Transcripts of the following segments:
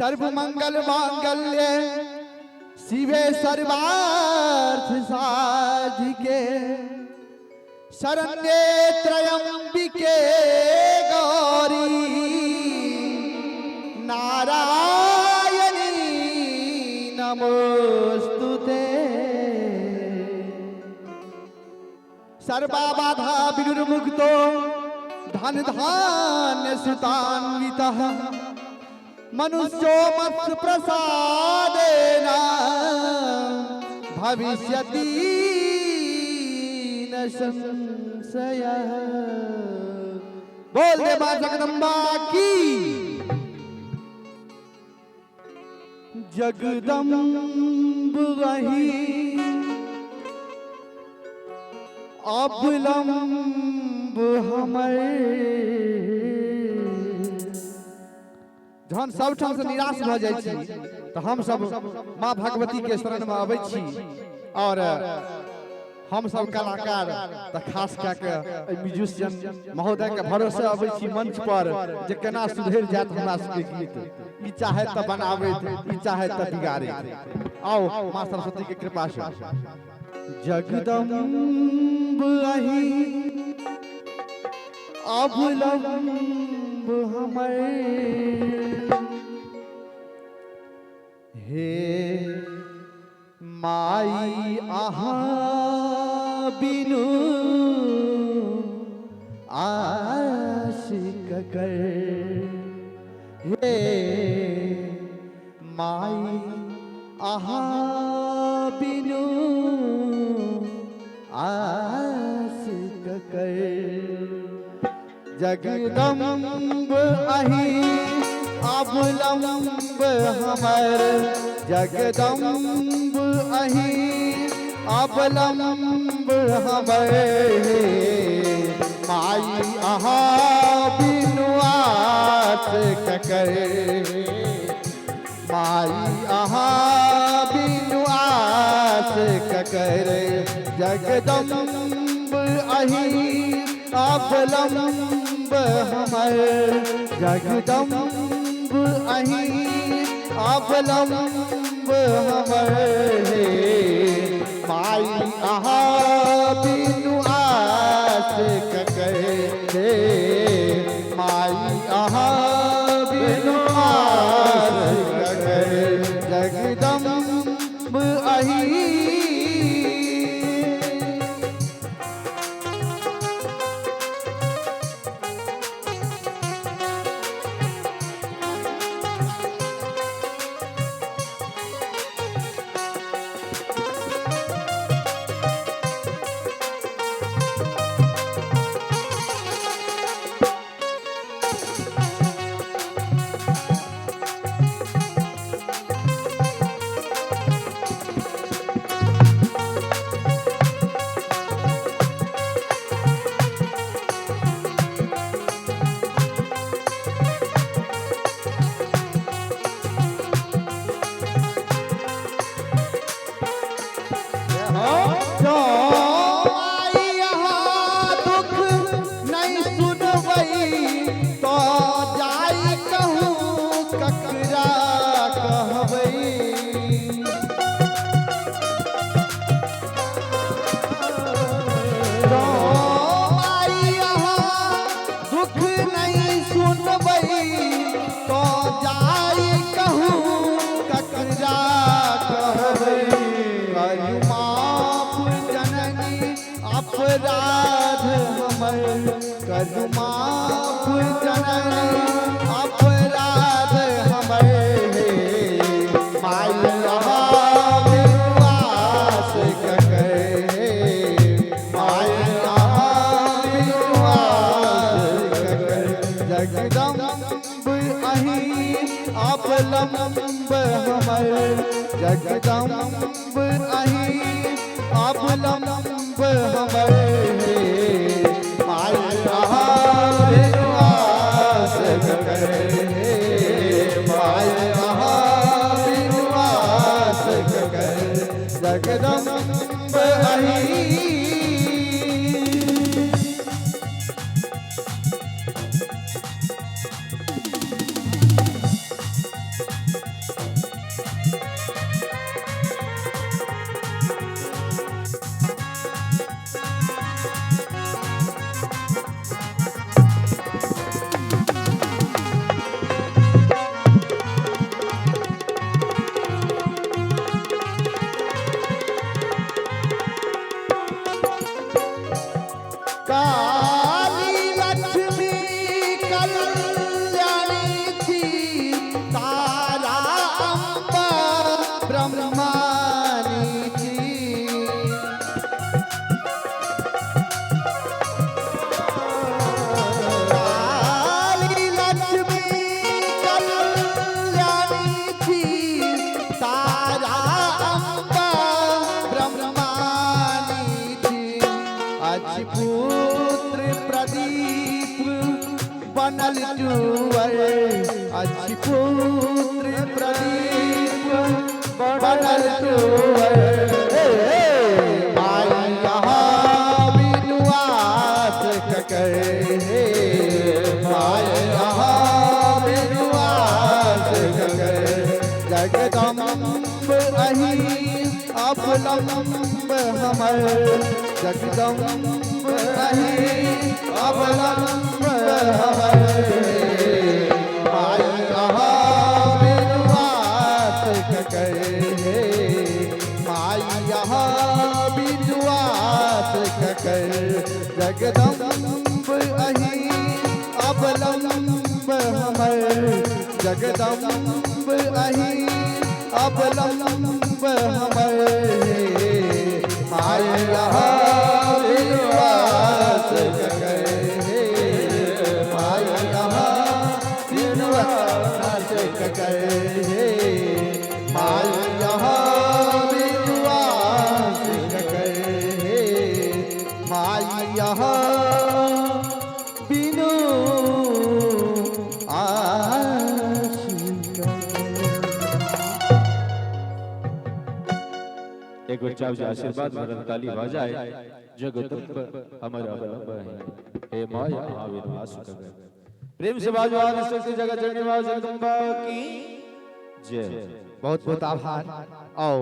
सर्वमंगल मांगल्ये शिवे सर्वार्थ साधिके शरण्ये त्र्यंबिके गौरी नारायणी नमोस्तुते। सर्वबाधा विनिर्मुक्तो धन धान्य सुतान्वितः मनुष्यो मत्स्य प्रसादेन भविष्यति न संशयः। बोल दे मां जगदम्बा की। जगदम्ब वही अवलंब हमर। जहन सब ठाम से निराश भ जाय छी तो हम सब मां भगवती के शरण में आबै छी और हम सब कलाकार त खास क के म्यूजिशियन महोदय के भरोसे आबै छी मंच पर जे केना सुधर जात हमरा सबके गीत। ई चाहे त बनावे ई चाहे त बिगाड़े। आओ मां सरस्वती के कृपा से। जगदम्ब अहि अवलंब हमर। हे माई अहाँ बिनु आशिक कर। हे माई अहाँ बिनु आशिक कर। जगदम्ब अहि अवलंब हमर। जगदम्ब अहि अवलंब हमर। माई अहाँ बिनु आशिक कर। माई अहाँ बिनु आशिक कर। जगदम्ब अहि अवलंब हमर। जगदम्ब अहि अवलंब हमर। माई अहाँ बिनु आशिक कर। माई अहाँ बिनु आशिक कर। जगदम्ब अहि अपराध हमर। करु माफ जननी अपराध हमर। माई अहाँ बिनु आशिक कर। माई अहाँ बिनु आशिक कर। जगदम्ब अहि अवलंब हमर। जगदम्ब अहि अवलंब हमर। काली लक्ष्मी कल्याणी थी तारा अम्बा ब्रह्मानी थी। काली लक्ष्मी कल्याणी थी तारा अम्बा ब्रह्मानी थी। अच्छी पुत्र प्रदीप बनल जुवर, अच्छी पुत्र प्रदीप बनल जुवर। माया यहाँ विनुआस ककर, माया यहाँ विनुआस ककर। जगदम्ब अही अवलंब हमर, जगदम्ब अही अवलंब हमर। माया यहाँ विनुआस ककर, माया यहाँ विनुआस ककर। जगदम्ब अही अवलंब हमर, जगदम्ब अही अवलंब हमर। माया यहाँ विनुआस ककर, माया यहाँ विनुआस ककर। माया यहाँ विनुआस ककर, माया यहाँ बिनु एक बच्चा मुझे आशीर्वाद भरन ताली बजाए। जगदम्ब हमारा अवलंब है, हे माया विनाश कर। प्रेम से बाजवान शक्ति जगत जननी मां जगदम्बा की जय। बहुत बहुत आभार। आओ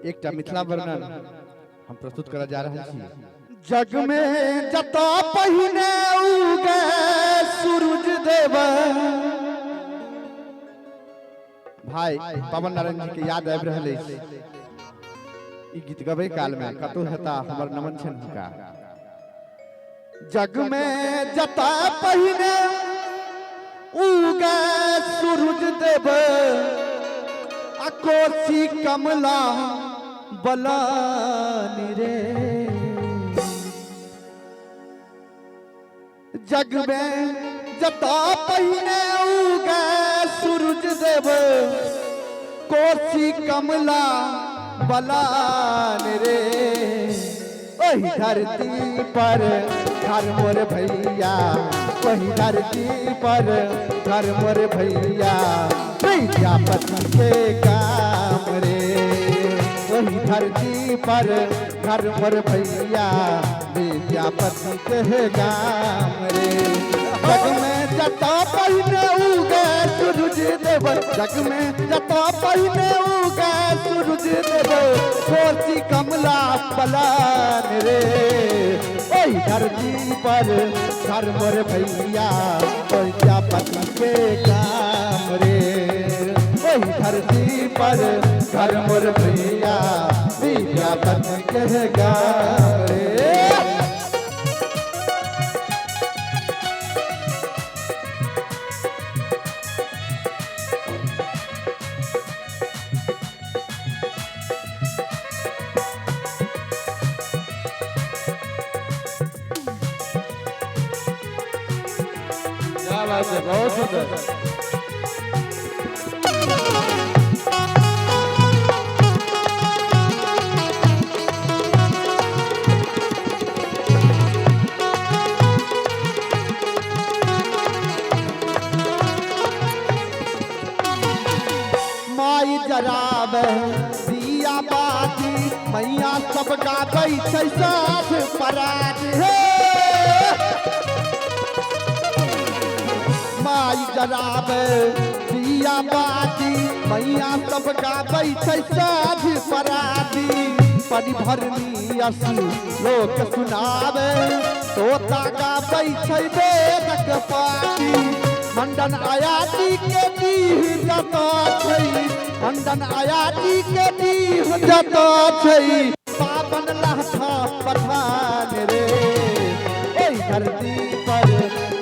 एक मिथिला वर्णन हम प्रस्तुत करा जा रहे हैं। जग में जता पहिने उगे सूरज देव। भाई पवन नारायण जी के याद आबि रहल अछि। ई गीत गबै काल में कतौ हेता हमर नमन छन हुनका। जग में जता पहिने उगे सूरज देव, आ कोसी कमला बलानी रे। जग में जता पहिने उगे सूरज देव, कोसी कमला बलान रे। वही धरती पर घर मोर भैया, वही धरती पर घर मोर भैया। विद्यापति के काम रे, वही धरती पर घर मोर भैया। विद्यापति के काम रे। जग में जता पहिने उगे सूरज देव, जग में जता पहिने उगे सूरज देव। कोसी कमला बलान रे, ओही धरती पर घर मोर भैया। विद्यापति के काम रे, ओही धरती पर घर मोर भैया। विद्यापति के काम रे। क्या बात है, बहुत सुंदर। माई जराब दिया बाती, मैया सब गाबै छै साथ परात हे। माई जराब दिया बाती, मैया सब गाबै छै साथ पराती। परिभरनी असु लोक सुनावे, तोता गाबै छै वेदक पाती। मंडन आयाती के दीह जता छै, मंडन आयाती के दीह जता छै। पावन लहठा पठान रे, धरती पर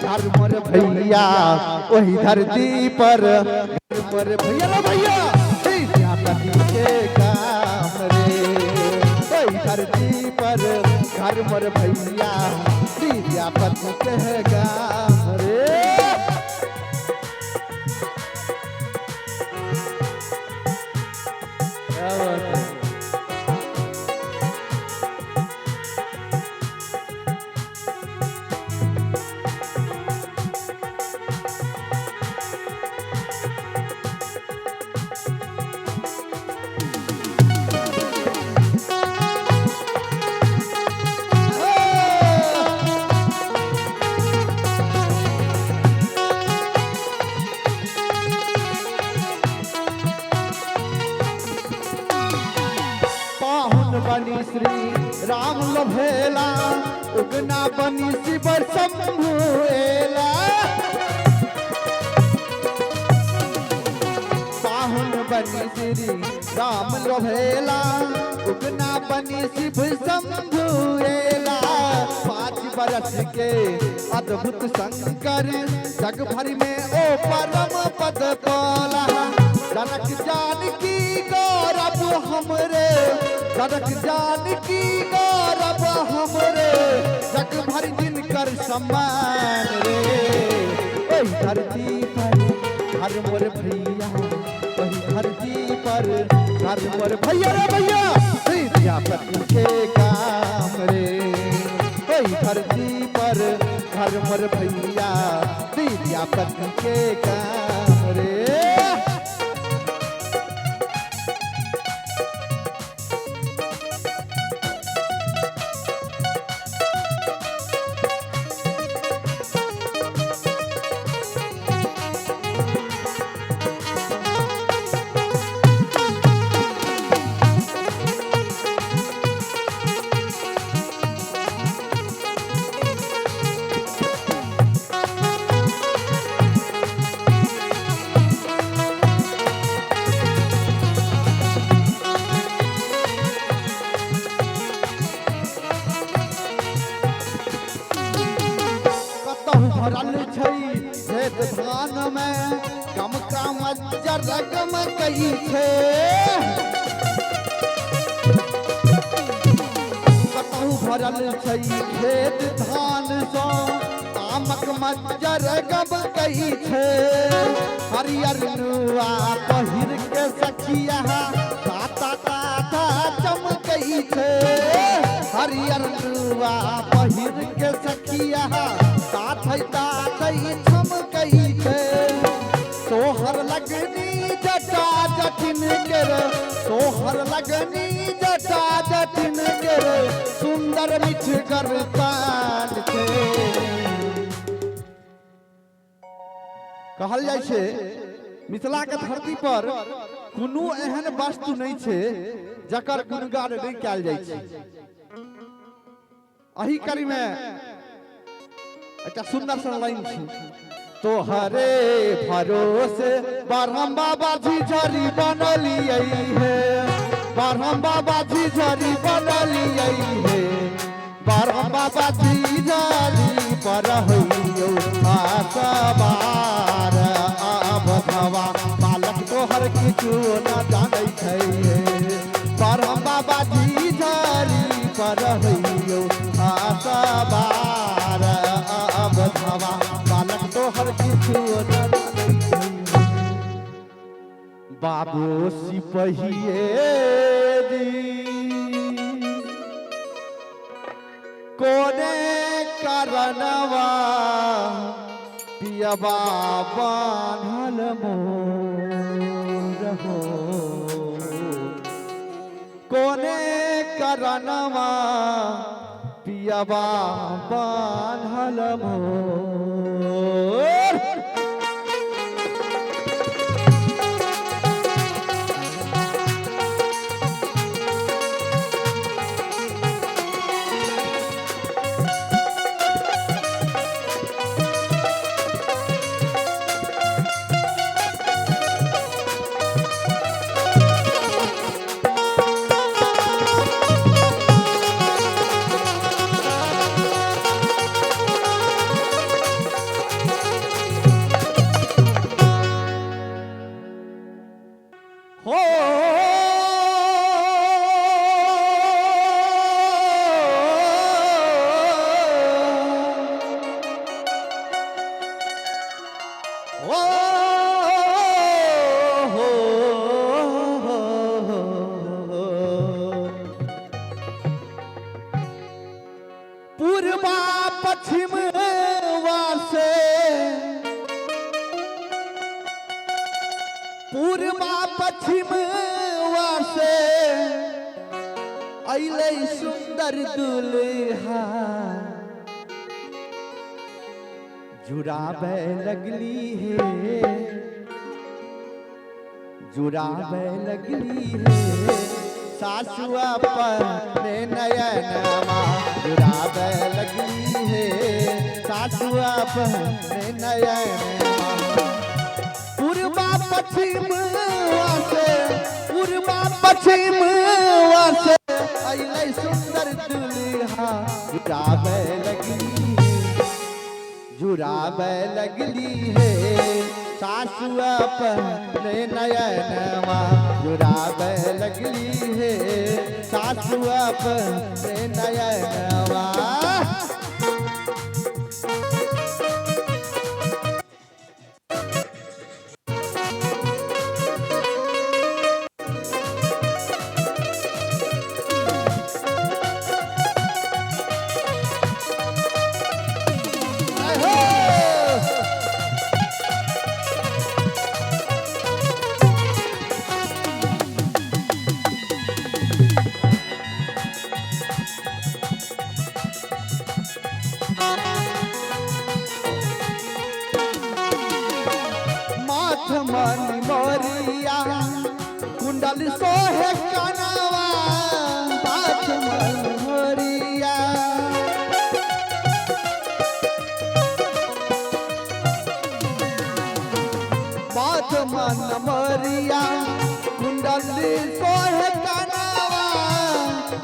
घर मोर भैया, वही धरती पर घर मोर भैया रे भैया, विद्यापति के काम रे। वही धरती पर घर मोर भैया, विद्यापति के काम रे। क्या बात है। बनी श्री राम लभेला, उगना बनी शिव शंभुएला। पाहुन बनी श्री राम लभेला, उगना बनी शिव शंभुएला। 5 बरस के अद्भुत शंकर, जग भर में ओ परम पद पाला। जनक जानकी गौरव हमरे, जनक जानकी गौरव हमरे, जग भर जिनकर सम्मान रे। वही धरती पर घर मोर भैया, वही धरती पर घर मोर भैया रे भैया, विद्यापति के काम रे। वही धरती पर घर मोर भैया, विद्यापति के काम रे। भरल छै खेत धान में, कम काम जरगम कई छे। कतहु भरल छै खेत धान सो, आमक मज्जर गम कई छे। हरियर नुआ पहिर के सखिया, ताता ताता चमकई छे। हरियर नुआ पहिर के सखिया, ताथै ताथै चमकई छे। सोहर लगनी जटा जटिन कर, सोहर लगनी जटा जटिन कर, सुंदर मिठ कर तान छे। कहल जाइ छे मिथिला के धरती पर कोनो एहन वस्तु नहीं छे जकर गुणगान नहीं कयल जाइ छे। अही कड़ी में एक सुंदर सा लाइन छे, तोहरे भरोसे बारहम बाबा झिझरी बनलियै है, बारहम बाबा झिझरी बनलियै है। बारहम बाबा झिझरी पर होइयो आसबार, अबधवा बालक तोहर किछु न जानै छै। बारहम बाबा झिझरी पर होइयो आसबार, अबधवा बालक तोहर किछु न जानै छै। बाबू सिपहिए जी कोने कारणवा, पियबा बान्हल मोर हो। कोने कारणवा, पियबा बान्हल मोर। पूर्वा पश्चिम वासे पूर्वा पश्चिम वासे अइले सुंदर दुल्हा जुड़ावे लगली है जुड़ावे लगली है सासुआ अपने नयनमा जुड़ावे लगली है सासुआ अपने नयनमा पूर्वा पश्चिम वासे पूर्वा पश्चिम वासे अइले सुंदर दुल्हा जुड़ावे लगली है सासु अपने नयनमा जुड़ावे लगली है सासु अपने नयनमा मनी मोरिया कुंडल सोहे कनवा बात मन मोरिया बात मन मोरिया कुंडल सोहे कनवा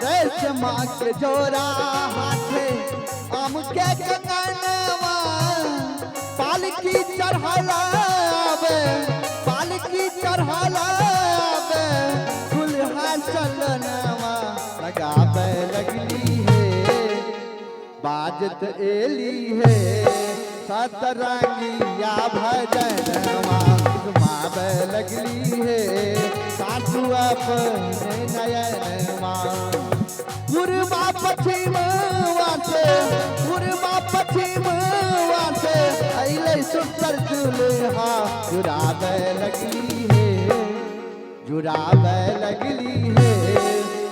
रेशमा के जोरा हाथे आम के कंगनवा पालकी चढ़ला पालकी चढ़ला दुल्हा चलनवा लगावे लगली है बाजत एली है सतरंगिया भजनवा घुमावे लगली है सासु अपने नयनमा पूर्वा पश्चिम वासे पूर्वा पश्चिम वासे अइले सुंदर दुल्हा जुड़ावे लगली है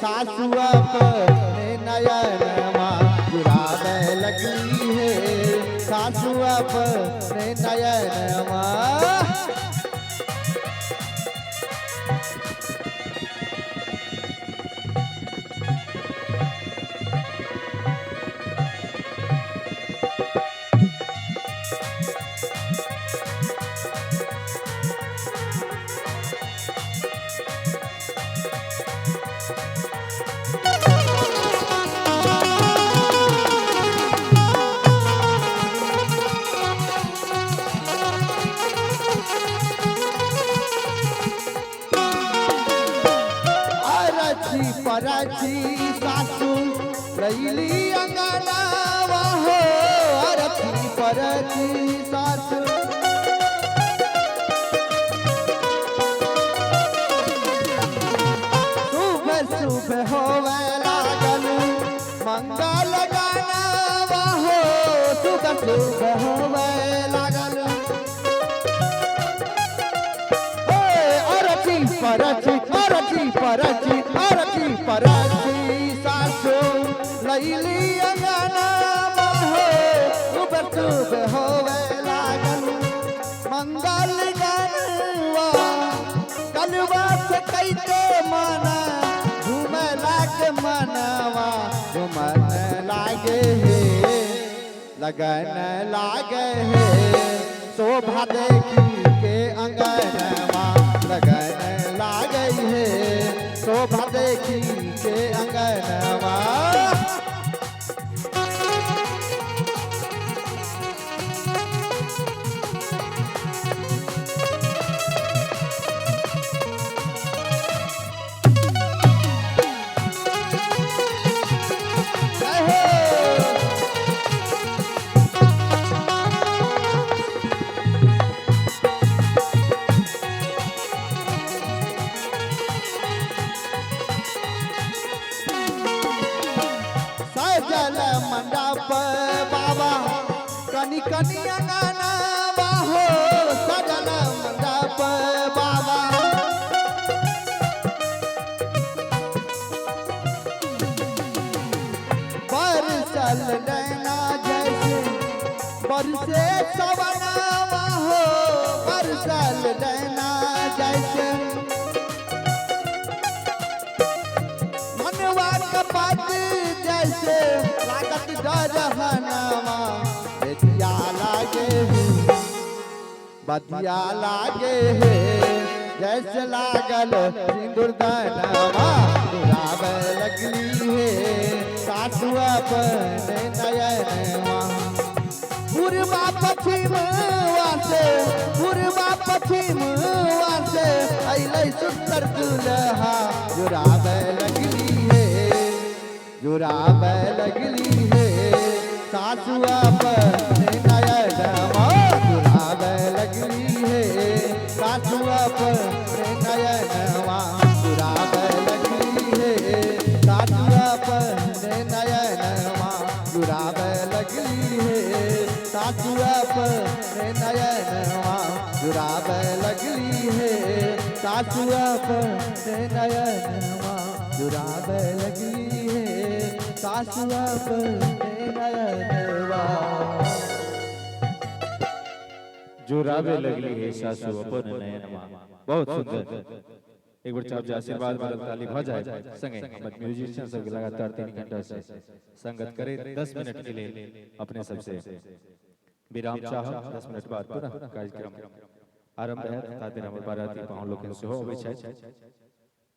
सासु अपने नयनमा जुड़ावे लगली है सासु अपने नयनमा परची सासु रैली अंगनावा हो अरथी परची सासु सुबह सुबह होवे लागल मंगल गानावा हो सुबह सुबह होवे लागल अरथी परची परची परची परची सासु लैली अंगनावा हो सुबह सुबह होवे लागल मंगल गानवा कलवा से कैते मना घूमे लागे मनवा घूमन लागे है लगन लागे है शोभा देखी के अंगनवा लगन लागे है शोभा देखी के अंगनवा सजल मंडप बाबा कनी कनी अंगना बाहो सजल मंडप बाबा बरसल नैना जैसे बरसे सवनावा हो बरसल नैना जैसे मनवा कपट जैसे लागत डरहनावा बदिया लागे बदिया लागे है जैसे लागल सिंदूर दानवा दुरावे लगली है सासु अपने नयनवा पूर्वा पश्चिम वासे पूर्वा पश्चिम वासे अइलै सुंदर दुल्हा जुरावे लगली है जुरावे लगली है सासु अपने नयनवा जुरावे लगली है सासु अपने नयनवा जुरावे लगली है सासु अपने नयनवा जुरावे लगली है सासु अपने नयनवा जुरावे लगली है सासु अपने नयनवा जुरावे लगली है सासु अपने नयनवा जुरावे लगली है सासु अपन नयनमा। बहुत सुंदर। एक बार चाप आशीर्वाद वाला ताली भ जाए संगे हम म्यूजिशियन सब लगातार 3 घंटा से संगत करे 10 मिनट के लिए अपने सबसे विराम चाह 10 मिनट बाद पुनः कार्यक्रम आरंभ है। ताते हमर बाराती पाहुन लोकन सेहो अबै छै।